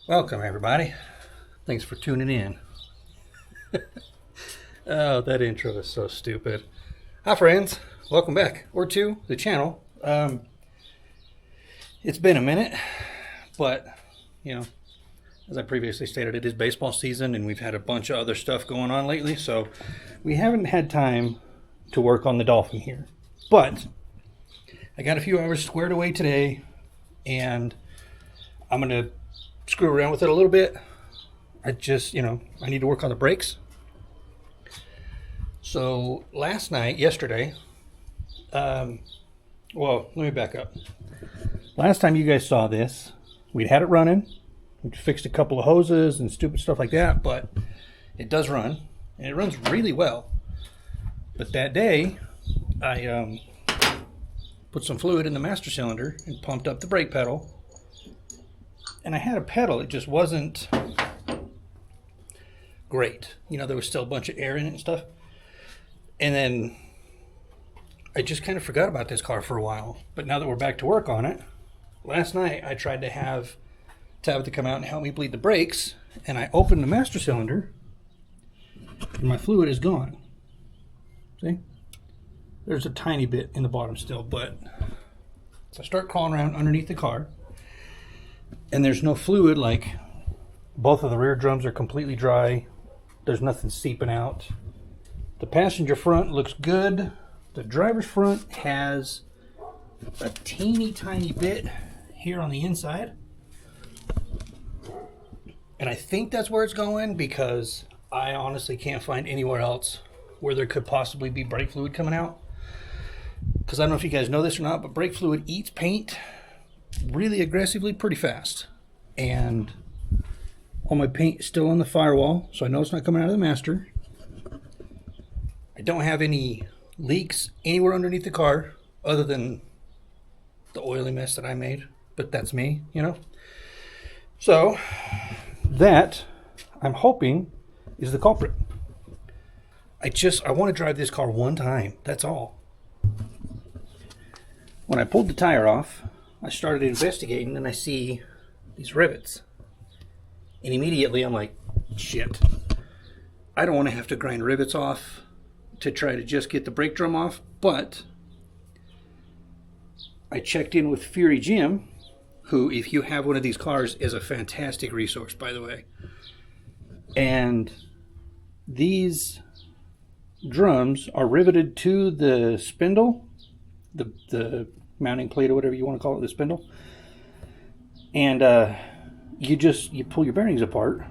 Welcome, everybody. Thanks for tuning in. Oh, that intro is so stupid. Hi, friends. Welcome back, or to the channel. It's been a minute, but, as I previously stated, it is baseball season, and we've had a bunch of other stuff going on lately, so we haven't had time to work on the Dolphin here. But I got a few hours squared away today, and I'm going to screw around with it a little bit. I need to work on the brakes. So yesterday, let me back up. Last time you guys saw this, we'd had it running. We fixed a couple of hoses and stupid stuff like that, but it does run, and it runs really well. But that day, I put some fluid in the master cylinder and pumped up the brake pedal. And I had a pedal, it just wasn't great. There was still a bunch of air in it and stuff. And then I just kind of forgot about this car for a while. But now that we're back to work on it, last night I tried to have Tabitha come out and help me bleed the brakes. And I opened the master cylinder, and my fluid is gone. See? There's a tiny bit in the bottom still, but so I start crawling around underneath the car. And there's no fluid, like both of the rear drums are completely dry. There's nothing seeping out. The passenger front looks good. The driver's front has a teeny tiny bit here on the inside. And I think that's where it's going because I honestly can't find anywhere else where there could possibly be brake fluid coming out. Because I don't know if you guys know this or not, but brake fluid eats paint really aggressively pretty fast. And all my paint is still on the firewall, so I know it's not coming out of the master. I don't have any leaks anywhere underneath the car other than the oily mess that I made, but that's me, So that, I'm hoping, is the culprit. I want to drive this car one time, that's all. When I pulled the tire off, I started investigating and I see these rivets. And immediately I'm like, shit. I don't want to have to grind rivets off to try to just get the brake drum off, but I checked in with Fury Jim, who, if you have one of these cars, is a fantastic resource, by the way. And these drums are riveted to the spindle, the mounting plate or whatever you want to call it, the spindle. And you pull your bearings apart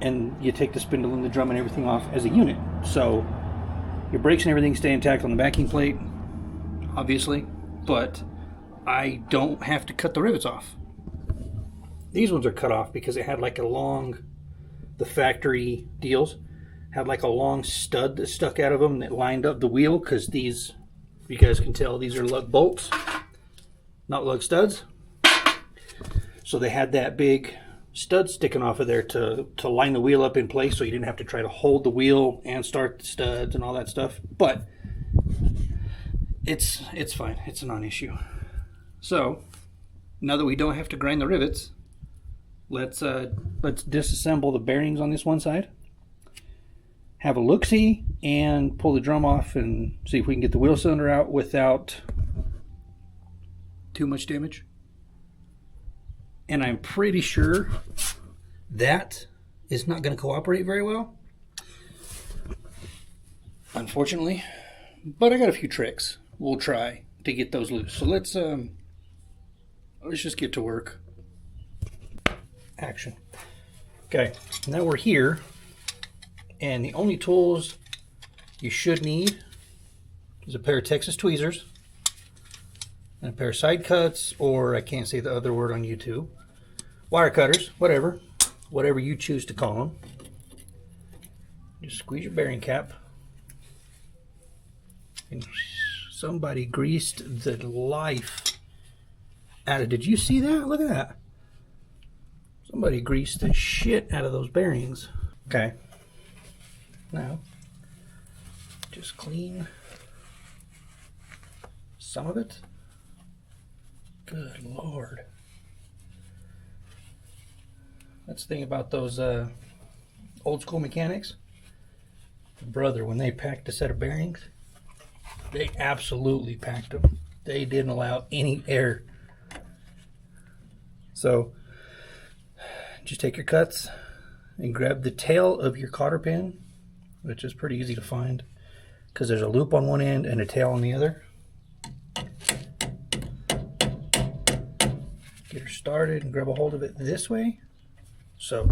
and you take the spindle and the drum and everything off as a unit. So your brakes and everything stay intact on the backing plate, obviously, but I don't have to cut the rivets off. These ones are cut off because it had like the factory deals had like a long stud that stuck out of them that lined up the wheel, because these, you guys can tell, these are lug bolts, not lug studs. So they had that big stud sticking off of there to line the wheel up in place, so you didn't have to try to hold the wheel and start the studs and all that stuff. But it's fine. It's a non-issue. So now that we don't have to grind the rivets, let's disassemble the bearings on this one side, have a look-see, and pull the drum off and see if we can get the wheel cylinder out without too much damage. And I'm pretty sure that is not going to cooperate very well, unfortunately. But I got a few tricks we'll try to get those loose. So let's just get to work. Action. Okay, now we're here, and the only tools you should need is a pair of Texas tweezers and a pair of side cuts, or I can't say the other word on YouTube, wire cutters, whatever you choose to call them. Just squeeze your bearing cap, and somebody greased the life out of, did you see that? Look at that. Somebody greased the shit out of those bearings. Okay, now just clean some of it. Good Lord. That's the thing about those old school mechanics. Brother, when they packed a set of bearings, they absolutely packed them. They didn't allow any air. So just take your cuts and grab the tail of your cotter pin, which is pretty easy to find because there's a loop on one end and a tail on the other. Get her started and grab a hold of it this way. So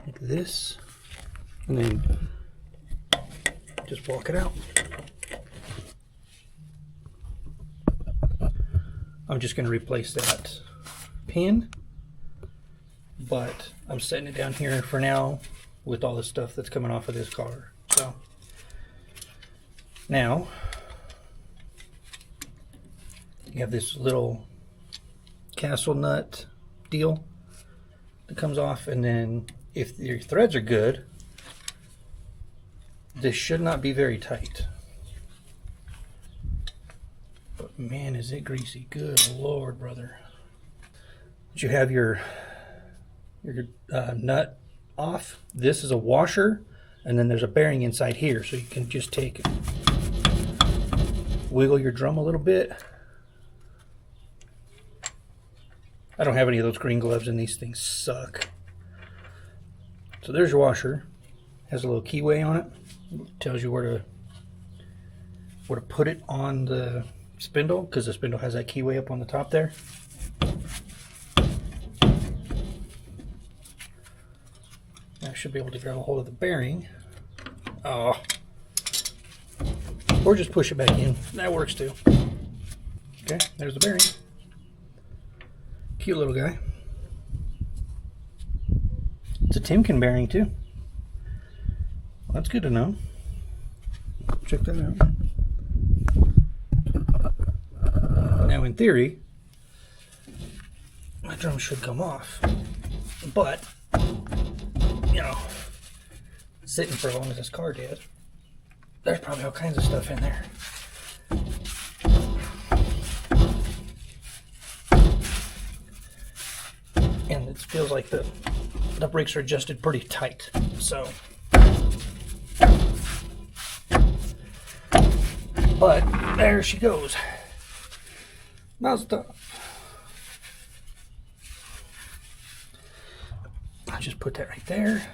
like this, and then just walk it out. I'm just going to replace that pin, but I'm setting it down here for now with all the stuff that's coming off of this car. So now you have this little castle nut deal that comes off, and then if your threads are good, this should not be very tight. But man, is it greasy. Good Lord, brother. But you have your nut off. This is a washer, and then there's a bearing inside here, so you can just take it, wiggle your drum a little bit. I don't have any of those green gloves, and these things suck. So there's your washer. Has a little keyway on it. It tells you where to put it on the spindle, because the spindle has that keyway up on the top there. I should be able to grab a hold of the bearing. Oh. Or just push it back in. That works too. Okay, there's the bearing. Cute little guy. It's a Timken bearing too. Well, that's good to know. Check that out. Now in theory, my drum should come off, but you know, sitting for as long as this car did, there's probably all kinds of stuff in there. And it feels like the brakes are adjusted pretty tight, so. But there she goes. Now stop. I'll just put that right there.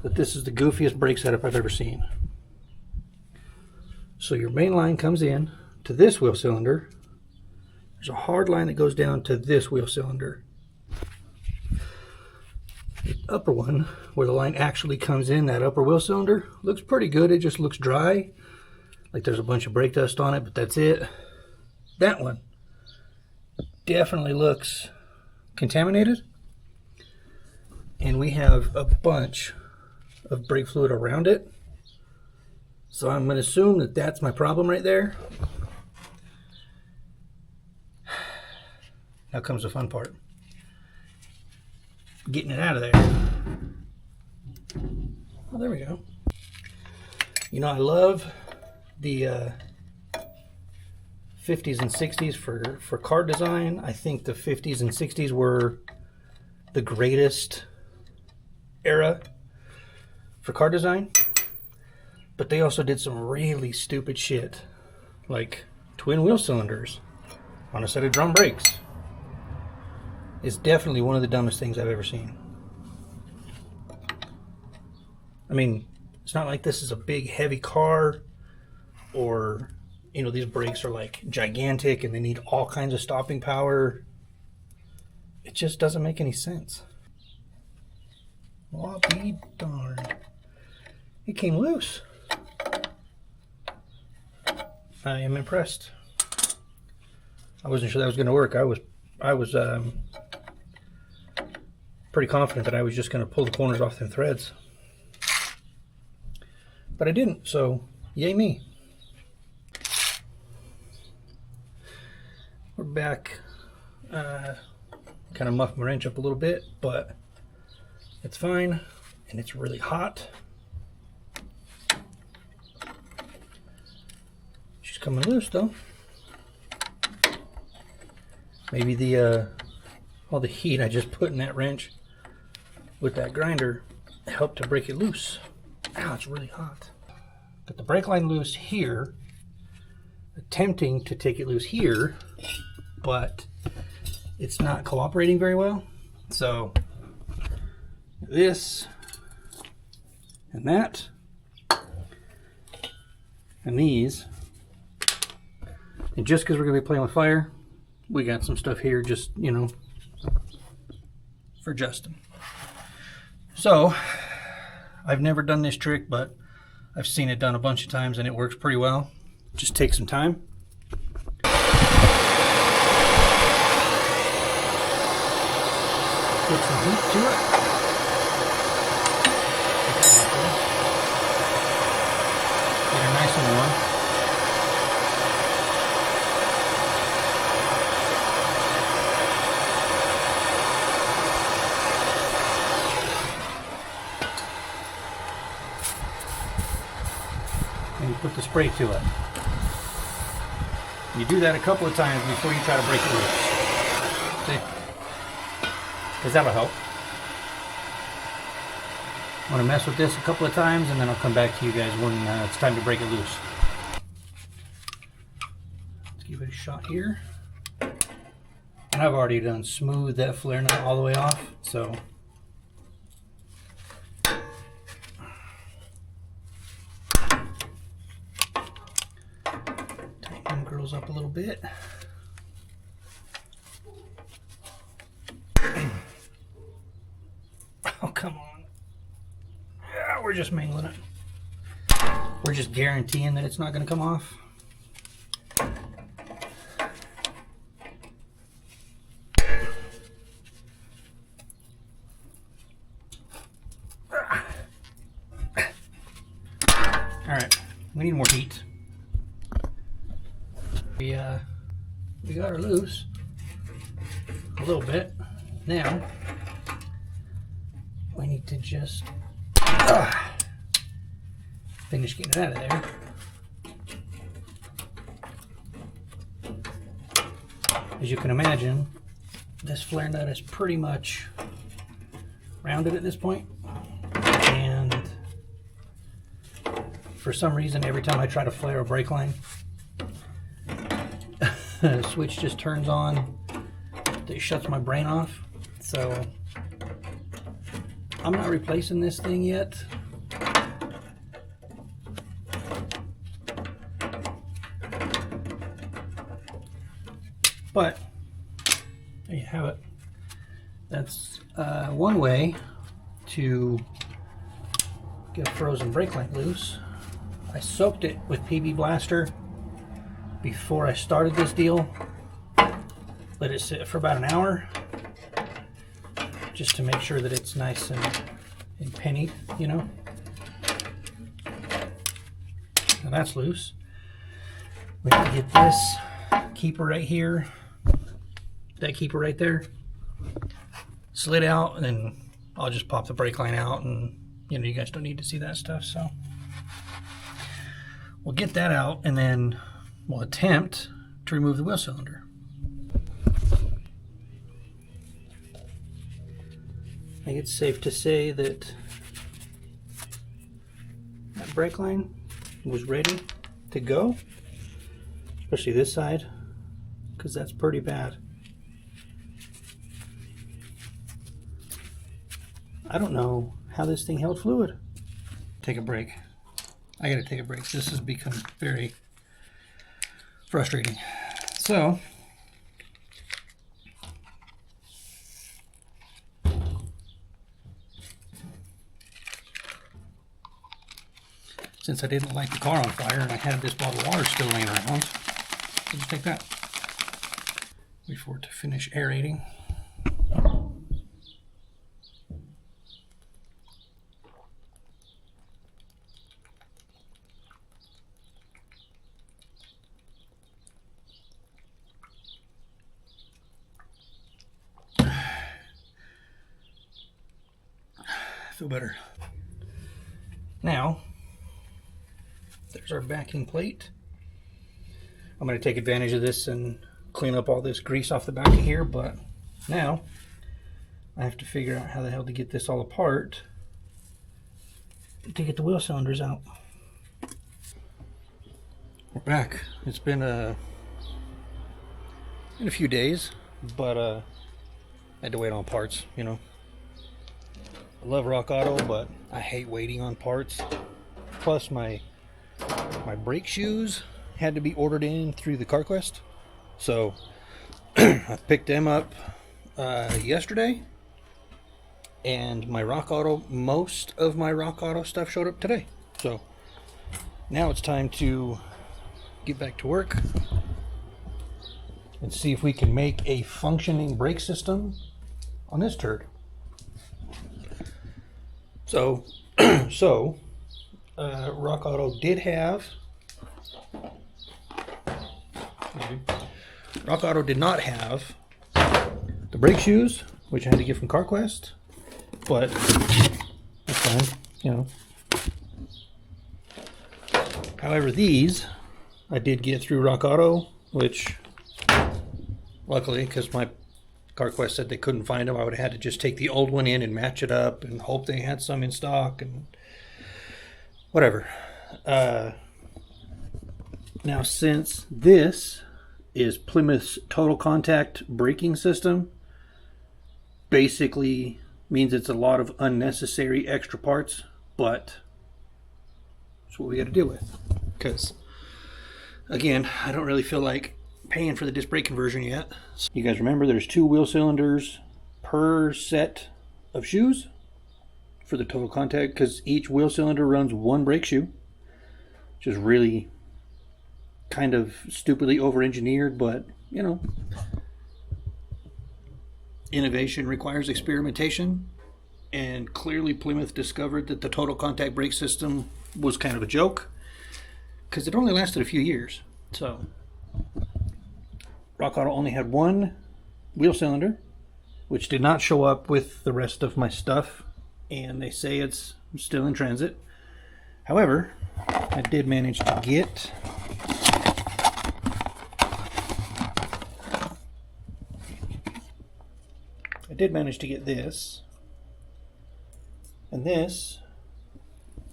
But this is the goofiest brake setup I've ever seen. So your main line comes in to this wheel cylinder. There's a hard line that goes down to this wheel cylinder. The upper one, where the line actually comes in, that upper wheel cylinder, looks pretty good. It just looks dry. Like there's a bunch of brake dust on it, but that's it. That one definitely looks contaminated. And we have a bunch of brake fluid around it. So I'm going to assume that that's my problem right there. Now comes the fun part. Getting it out of there. Oh, there we go. You know, I love the 50s and 60s for car design. I think the 50s and 60s were the greatest era for car design. But they also did some really stupid shit, like twin wheel cylinders on a set of drum brakes. It's definitely one of the dumbest things I've ever seen. I mean, it's not like this is a big heavy car, or you know, these brakes are like gigantic and they need all kinds of stopping power. It just doesn't make any sense. Well, I'll be darned. It came loose. I am impressed. I wasn't sure that was going to work. I was pretty confident that I was just going to pull the corners off them threads, but I didn't. So yay me. We're back. Kind of muffed my wrench up a little bit, but it's fine, and it's really hot. She's coming loose though. Maybe the all the heat I just put in that wrench with that grinder helped to break it loose. Ow, it's really hot. Got the brake line loose here, attempting to take it loose here, but it's not cooperating very well. So this and that and these, and just because we're going to be playing with fire, we got some stuff here just, you know, for Justin. So I've never done this trick, but I've seen it done a bunch of times and it works pretty well. Just take some time. Put some heat to it. Get her nice and warm. And you put the spray to it. You do that a couple of times before you try to break it loose. See? Because that'll help. I'm going to mess with this a couple of times and then I'll come back to you guys when it's time to break it loose. Let's give it a shot here. And I've already done smooth that flare nut all the way off, so tighten them girls up a little bit. Oh, come on. Yeah, we're just mangling it. We're just guaranteeing that it's not going to come off. Alright, we need more heat. We got her loose a little bit. Now we need to just finish getting it out of there. As you can imagine, this flare nut is pretty much rounded at this point, and for some reason every time I try to flare a brake line, the switch just turns on. It shuts my brain off. So I'm not replacing this thing yet. But there you have it. That's one way to get a frozen brake line loose. I soaked it with PB Blaster before I started this deal. Let it sit for about an hour just to make sure that it's nice and pennied, you know. Now that's loose. We have to get this keeper right here, that keeper right there, slid out, and then I'll just pop the brake line out, and you know, you guys don't need to see that stuff, so we'll get that out and then we'll attempt to remove the wheel cylinder. I think it's safe to say that that brake line was ready to go, especially this side, because that's pretty bad. I don't know how this thing held fluid. Take a break. I gotta take a break. This has become very frustrating. So since I didn't light the car on fire and I had this bottle of water still laying around, I'll just take that. Wait for it to finish aerating. I feel better. Now, there's our backing plate. I'm going to take advantage of this and clean up all this grease off the back of here, but Now, I have to figure out how the hell to get this all apart to get the wheel cylinders out. We're back. It's been a few days, but I had to wait on parts, you know. I love Rock Auto, but I hate waiting on parts. Plus my brake shoes had to be ordered in through the CarQuest. So I picked them up yesterday, and my Rock Auto, most of my Rock Auto stuff showed up today. So now it's time to get back to work and see if we can make a functioning brake system on this turd. So, Rock Auto did have, Rock Auto did not have the brake shoes, which I had to get from CarQuest, but that's fine, you know. However, these I did get through Rock Auto, which luckily, because my CarQuest said they couldn't find them, I would have had to just take the old one in and match it up and hope they had some in stock and whatever. Now, since this is Plymouth's total contact braking system, basically means it's a lot of unnecessary extra parts, but that's what we got to deal with. Because, again, I don't really feel like paying for the disc brake conversion yet. So you guys remember there's 2 wheel cylinders per set of shoes for the total contact, because each wheel cylinder runs 1 brake shoe, which is really kind of stupidly over-engineered, but you know, innovation requires experimentation, and clearly Plymouth discovered that the total contact brake system was kind of a joke, because it only lasted a few years. So Rock Auto only had 1 wheel cylinder, which did not show up with the rest of my stuff, and they say it's still in transit. However, I did manage to get this, and this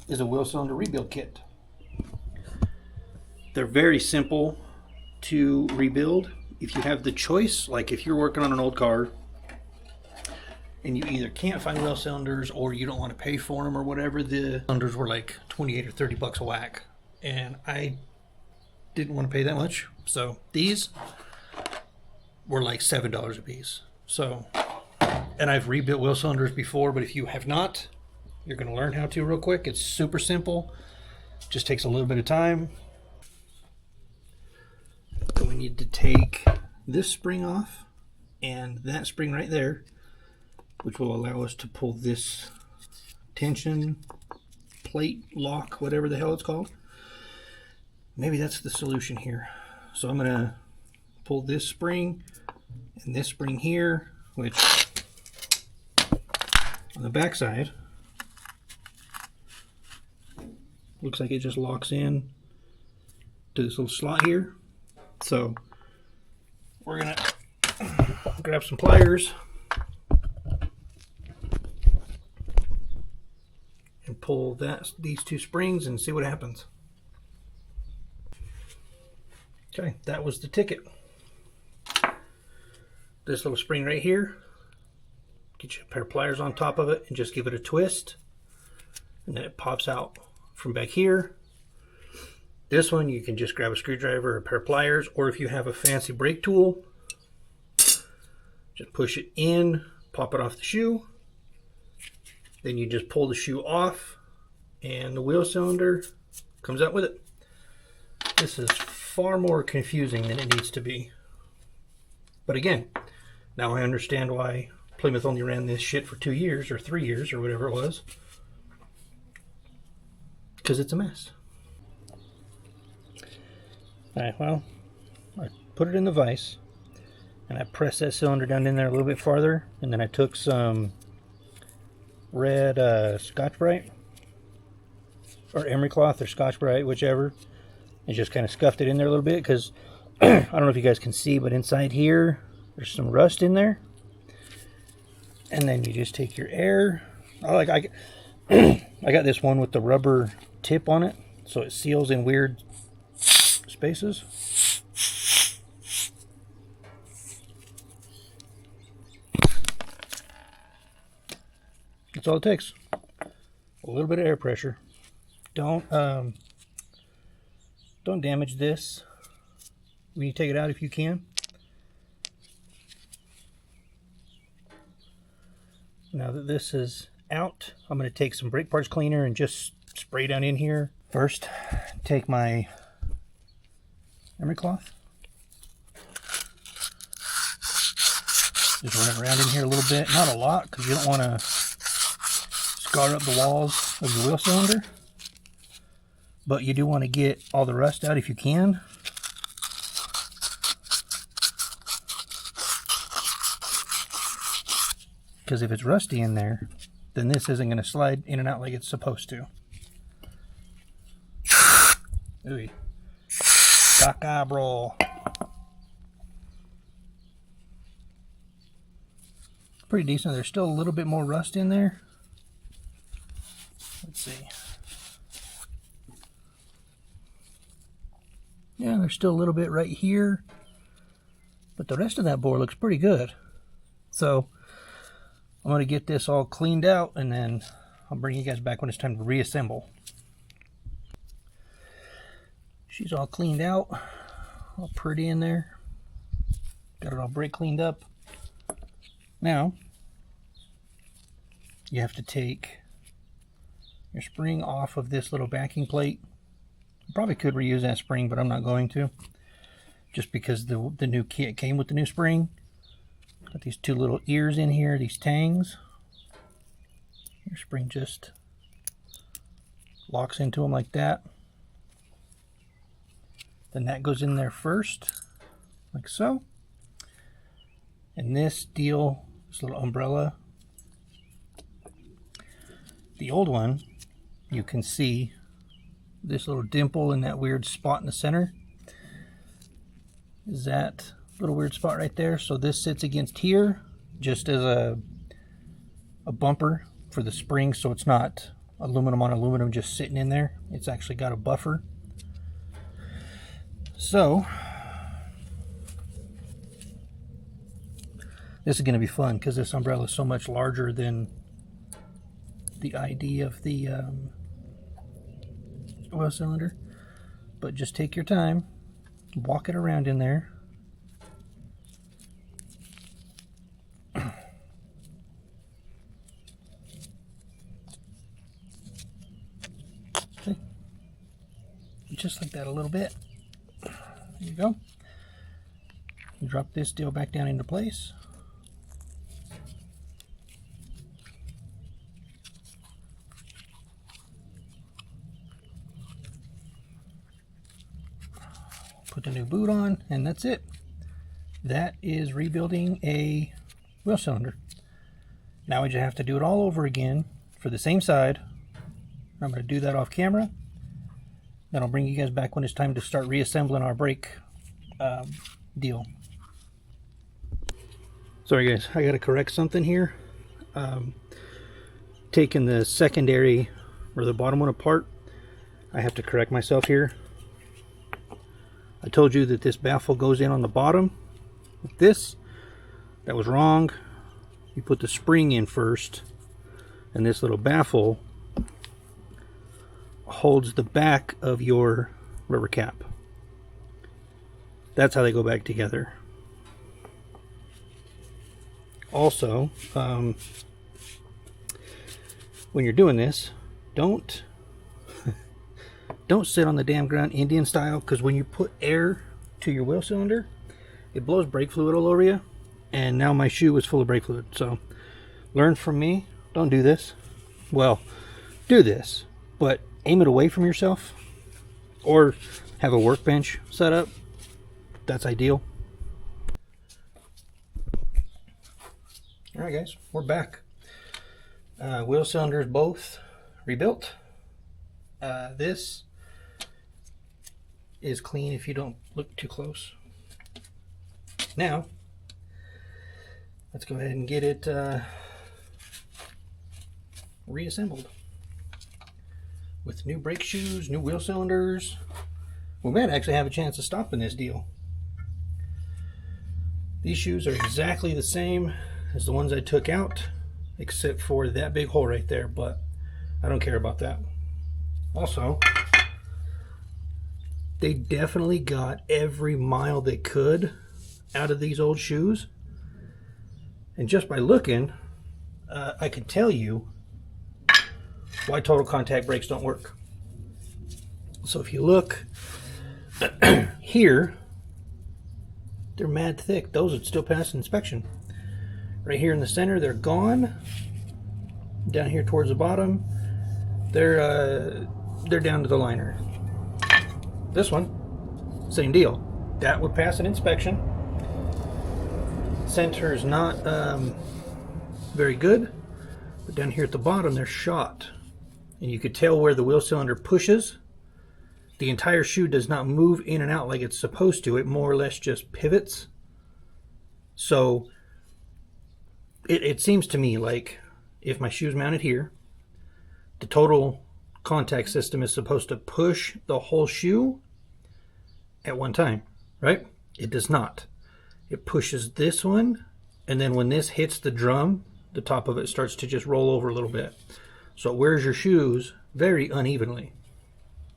is a wheel cylinder rebuild kit. They're very simple to rebuild. If you have the choice, like if you're working on an old car and you either can't find wheel cylinders or you don't want to pay for them or whatever, the cylinders were like 28 or 30 bucks a whack, and I didn't want to pay that much, so these were like $7 a piece. So, and I've rebuilt wheel cylinders before, but if you have not, you're going to learn how to real quick. It's super simple, just takes a little bit of time. So we need to take this spring off and that spring right there, which will allow us to pull this tension plate lock, whatever the hell it's called. Maybe that's the solution here. So I'm gonna pull this spring and this spring here, which on the back side looks like it just locks in to this little slot here. So we're gonna grab some pliers and pull these 2 springs and see what happens. Okay, that was the ticket. This little spring right here, get you a pair of pliers on top of it and just give it a twist, and then it pops out from back here. This one you can just grab a screwdriver or a pair of pliers, or if you have a fancy brake tool, just push it in, pop it off the shoe, then you just pull the shoe off and the wheel cylinder comes out with it. This is far more confusing than it needs to be. But again, now I understand why Plymouth only ran this shit for 2 years or 3 years or whatever it was. Because it's a mess. Alright, well, I put it in the vise and I pressed that cylinder down in there a little bit farther, and then I took some red Scotch-Brite or emery cloth or Scotch-Brite, whichever, and just kind of scuffed it in there a little bit, because I don't know if you guys can see, but inside here there's some rust in there. And then you just take your air. I got this one with the rubber tip on it, so it seals in weird spaces. That's all it takes. A little bit of air pressure. Don't damage this when you take it out if you can. Now that this is out, I'm going to take some brake parts cleaner and just spray down in here. First, take my emery cloth. Just run it around in here a little bit. Not a lot, because you don't want to scar up the walls of your wheel cylinder. But you do want to get all the rust out if you can. Because if it's rusty in there, then this isn't going to slide in and out like it's supposed to. Ooh. Caca, pretty decent. There's still a little bit more rust in there. Let's see. Yeah, there's still a little bit right here. But the rest of that board looks pretty good. So I'm going to get this all cleaned out, and then I'll bring you guys back when it's time to reassemble. She's all cleaned out, all pretty in there. Got it all brake cleaned up. Now, you have to take your spring off of this little backing plate. You probably could reuse that spring, but I'm not going to. Just because the new kit came with the new spring. Got these two little ears in here, these tangs. Your spring just locks into them like that. Then that goes in there first, like so. And this deal, this little umbrella, the old one, you can see this little dimple in that weird spot in the center. Is that little weird spot right there? So this sits against here just as a bumper for the spring, so it's not aluminum on aluminum just sitting in there. It's actually got a buffer. So this is going to be fun because this umbrella is so much larger than the ID of the oil cylinder. But just take your time, walk it around in there. Okay. Just like that a little bit. There you go. You drop this deal back down into place. Put the new boot on, and that's it. That is rebuilding a wheel cylinder. Now we just have to do it all over again for the same side. I'm going to do that off camera. Then I'll bring you guys back when it's time to start reassembling our brake deal. Sorry guys, I got to correct something here. Taking the secondary or the bottom one apart, I have to correct myself here. I told you that this baffle goes in on the bottom like this. That was wrong. You put the spring in first, and this little baffle holds the back of your rubber cap. That's how they go back together. Also, when you're doing this, don't sit on the damn ground Indian style, because when you put air to your wheel cylinder, it blows brake fluid all over you. And now my shoe is full of brake fluid. So learn from me. Don't do this. Well, do this, but aim it away from yourself, or have a workbench set up. That's ideal. Alright guys, we're back. Wheel cylinders both rebuilt. This is clean if you don't look too close. Now let's go ahead and get it reassembled with new brake shoes, new wheel cylinders. We might actually have a chance of stopping this deal. These shoes are exactly the same as the ones I took out, except for that big hole right there, but I don't care about that. Also, they definitely got every mile they could out of these old shoes. And just by looking, I could tell you why total contact brakes don't work. So if you look here, they're mad thick. Those would still pass inspection. Right here in the center, they're gone. Down here towards the bottom, they're down to the liner. This one, same deal. That would pass an inspection. Center is not very good, but down here at the bottom, they're shot. And you could tell where the wheel cylinder pushes. The entire shoe does not move in and out like it's supposed to. It more or less just pivots. So it seems to me like if my shoe's mounted here, the total contact system is supposed to push the whole shoe at one time, right? It does not. It pushes this one, and then when this hits the drum, the top of it starts to just roll over a little bit. So it wears your shoes very unevenly.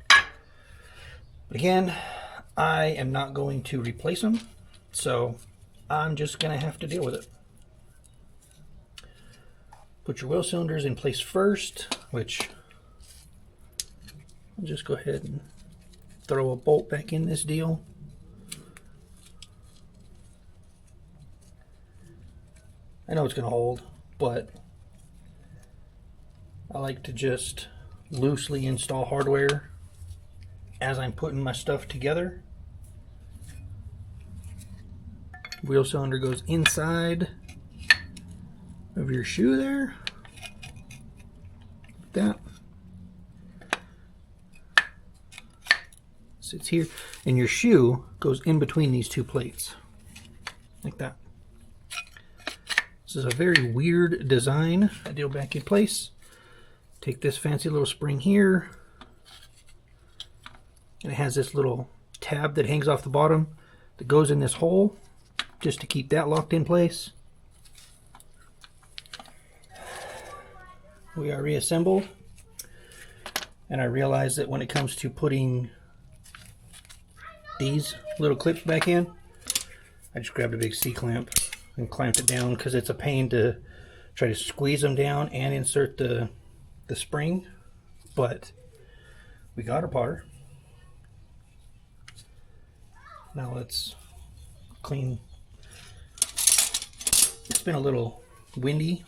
But again, I am not going to replace them, so I'm just going to have to deal with it. Put your wheel cylinders in place first, which I'll just go ahead and throw a bolt back in this deal. I know it's going to hold, but I like to just loosely install hardware as I'm putting my stuff together. Wheel cylinder goes inside of your shoe there. Like that. Sits here, and your shoe goes in between these two plates. Like that. This is a very weird design. I deal back in place. Take this fancy little spring here, and it has this little tab that hangs off the bottom that goes in this hole just to keep that locked in place. We are reassembled, and I realize that when it comes to putting these little clips back in, I just grabbed a big C-clamp and clamped it down because it's a pain to try to squeeze them down and insert the spring, but we got apart. Now let's clean. It's been a little windy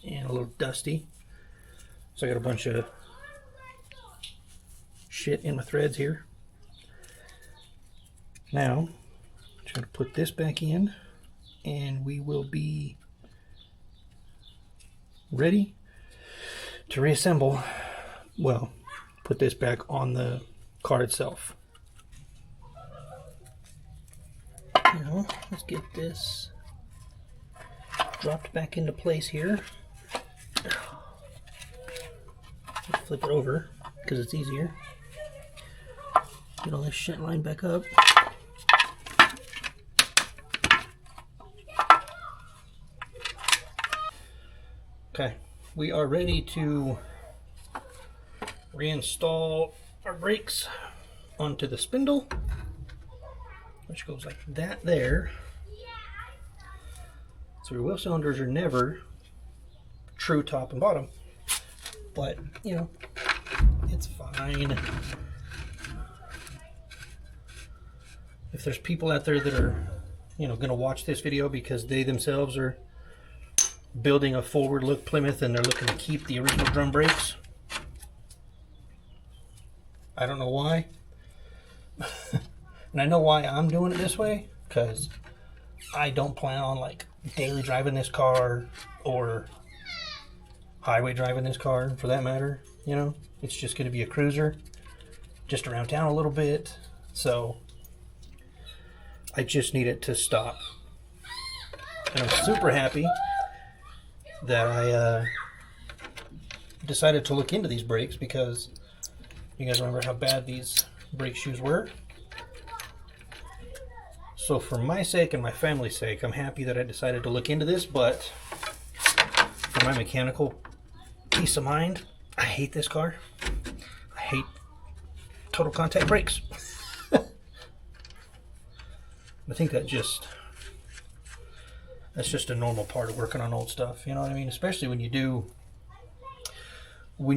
and a little dusty, so I got a bunch of shit in my threads here. Now I'm just going to put this back in, and we will be ready to reassemble. Well, put this back on the car itself. Now let's get this dropped back into place here. Let's flip it over because it's easier. Get all this shit lined back up. Okay, we are ready to reinstall our brakes onto the spindle, which goes like that there. So your wheel cylinders are never true top and bottom, but you know, it's fine. If there's people out there that are, you know, gonna watch this video because they themselves are building a forward look Plymouth and they're looking to keep the original drum brakes, I don't know why. And I know why I'm doing it this way, because I don't plan on like daily driving this car or highway driving this car for that matter. You know, it's just going to be a cruiser just around town a little bit, so I just need it to stop. And I'm super happy that I decided to look into these brakes because you guys remember how bad these brake shoes were. So for my sake and my family's sake, I'm happy that I decided to look into this, but for my mechanical peace of mind, I hate this car. I hate total contact brakes. I think that's just a normal part of working on old stuff, you know what I mean? Especially when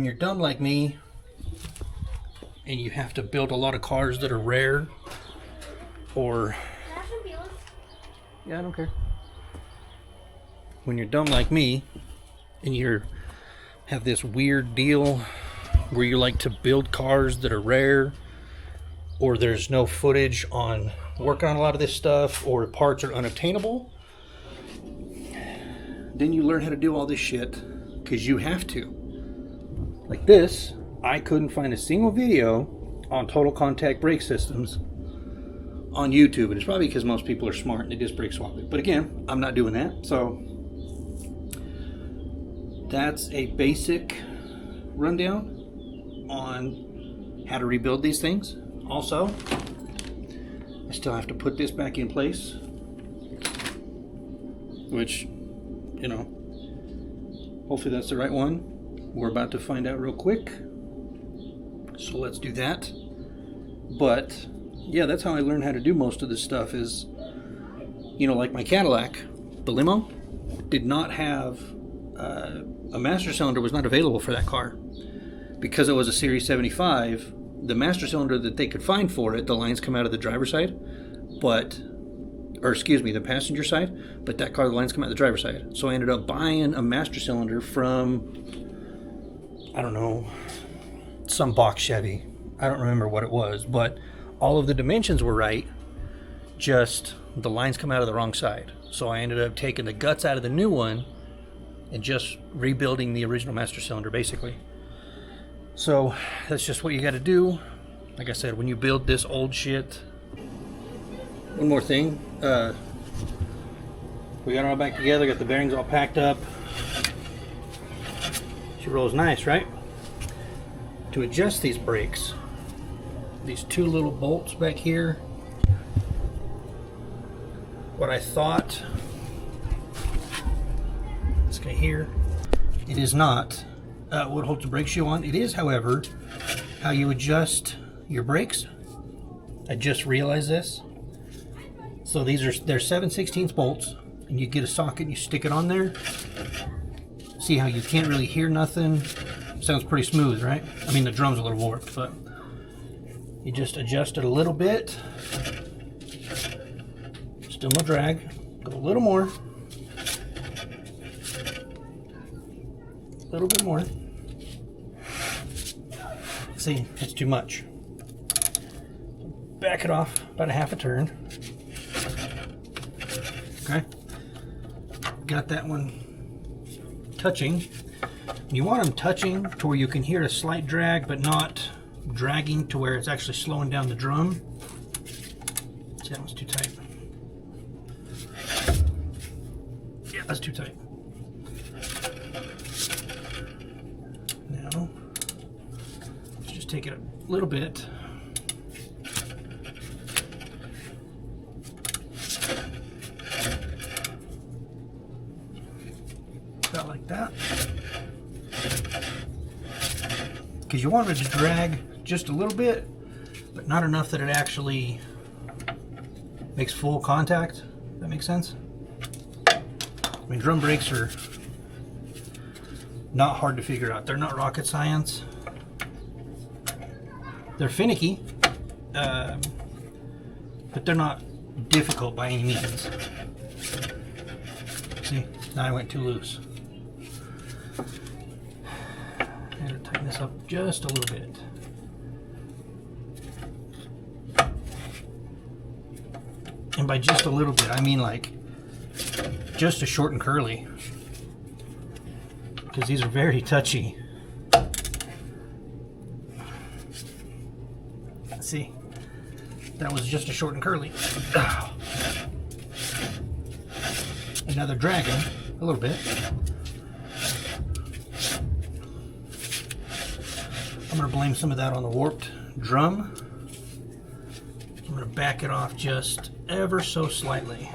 you're dumb like me and you have to build a lot of cars that are rare, or yeah, I don't care. When you're dumb like me and you have this weird deal where you like to build cars that are rare, or there's no footage on working on a lot of this stuff, or parts are unobtainable, then you learn how to do all this shit because you have to. Like this, I couldn't find a single video on total contact brake systems on YouTube, and it's probably because most people are smart and they just brake swap it. But again, I'm not doing that. So that's a basic rundown on how to rebuild these things. Also, I still have to put this back in place, which, you know, hopefully that's the right one. We're about to find out real quick, so let's do that. But yeah, that's how I learned how to do most of this stuff is, you know, like my Cadillac, the limo, did not have a master cylinder, was not available for that car. Because it was a Series 75, the master cylinder that they could find for it, the lines come out of the driver's side, the passenger side, but that car, the lines come out the driver's side. So I ended up buying a master cylinder from, I don't know, some box Chevy. I don't remember what it was, but all of the dimensions were right, just the lines come out of the wrong side. So I ended up taking the guts out of the new one and just rebuilding the original master cylinder, basically. So that's just what you got to do. Like I said, when you build this old shit. One more thing. We got it all back together, got the bearings all packed up. She rolls nice, right? To adjust these brakes, these two little bolts back here, what I thought, this guy here, it is not what holds the brake shoe on. It is, however, how you adjust your brakes. I just realized this. So they're 7/16 bolts, and you get a socket and you stick it on there. See how you can't really hear nothing? Sounds pretty smooth, right? I mean, the drum's a little warped, but you just adjust it a little bit. Still no drag. Go a little more. A little bit more. See, it's too much. Back it off about a half a turn. Okay. Got that one touching. You want them touching to where you can hear a slight drag, but not dragging to where it's actually slowing down the drum. See, that one's too tight. Yeah, that's too tight. Now, let's just take it a little bit. About like that. Because you want it to drag just a little bit, but not enough that it actually makes full contact. That makes sense? I mean, drum brakes are not hard to figure out. They're not rocket science. They're finicky, but they're not difficult by any means. See, now I went too loose. I'm going to tighten this up just a little bit. And by just a little bit, I mean like just a short and curly, because these are very touchy. See, that was just a short and curly. And now they're dragging a little bit. I'm going to blame some of that on the warped drum. I'm going to back it off just ever so slightly.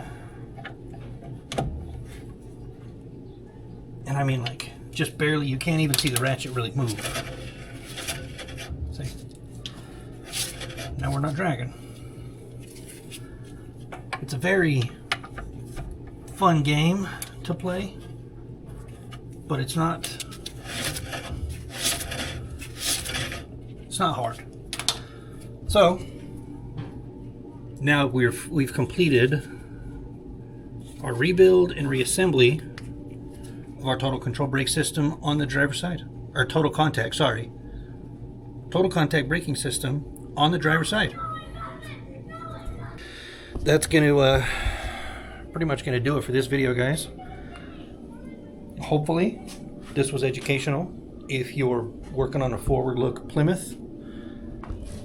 And I mean, like, just barely. You can't even see the ratchet really move. See? Now we're not dragging. It's a very fun game to play, but it's not hard. So now we've completed our rebuild and reassembly of our total control brake system on the driver's side, or total contact braking system on the driver's side. That's going to pretty much going to do it for this video, guys. Hopefully this was educational if you're working on a forward look Plymouth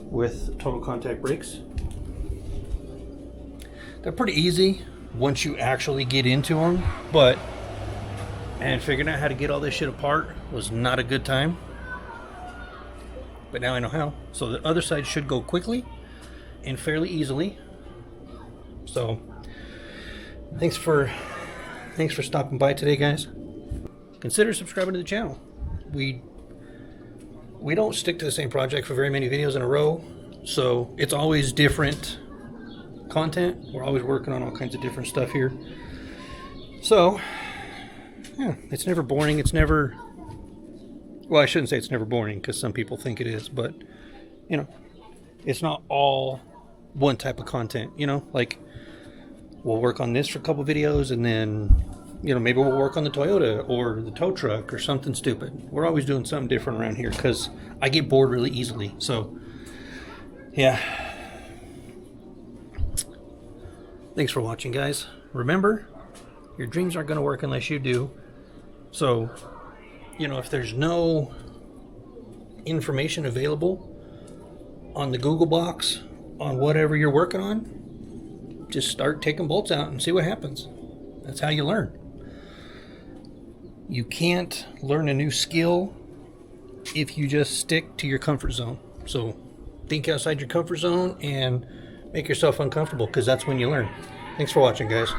with total contact brakes. They're pretty easy once you actually get into them, and figuring out how to get all this shit apart was not a good time, but now I know how. So the other side should go quickly and fairly easily. So thanks for stopping by today, guys. Consider subscribing to the channel. We don't stick to the same project for very many videos in a row, so it's always different content. We're always working on all kinds of different stuff here. So yeah, it's never boring. It's never, well, I shouldn't say it's never boring, because some people think it is, but you know, it's not all one type of content. You know, like, we'll work on this for a couple videos, and then, you know, maybe we'll work on the Toyota or the tow truck or something stupid. We're always doing something different around here because I get bored really easily. So yeah, thanks for watching, guys. Remember, your dreams aren't going to work unless you do. So, you know, if there's no information available on the Google box on whatever you're working on, just start taking bolts out and see what happens. That's how you learn. You can't learn a new skill if you just stick to your comfort zone. So think outside your comfort zone and make yourself uncomfortable, because that's when you learn. Thanks for watching, guys.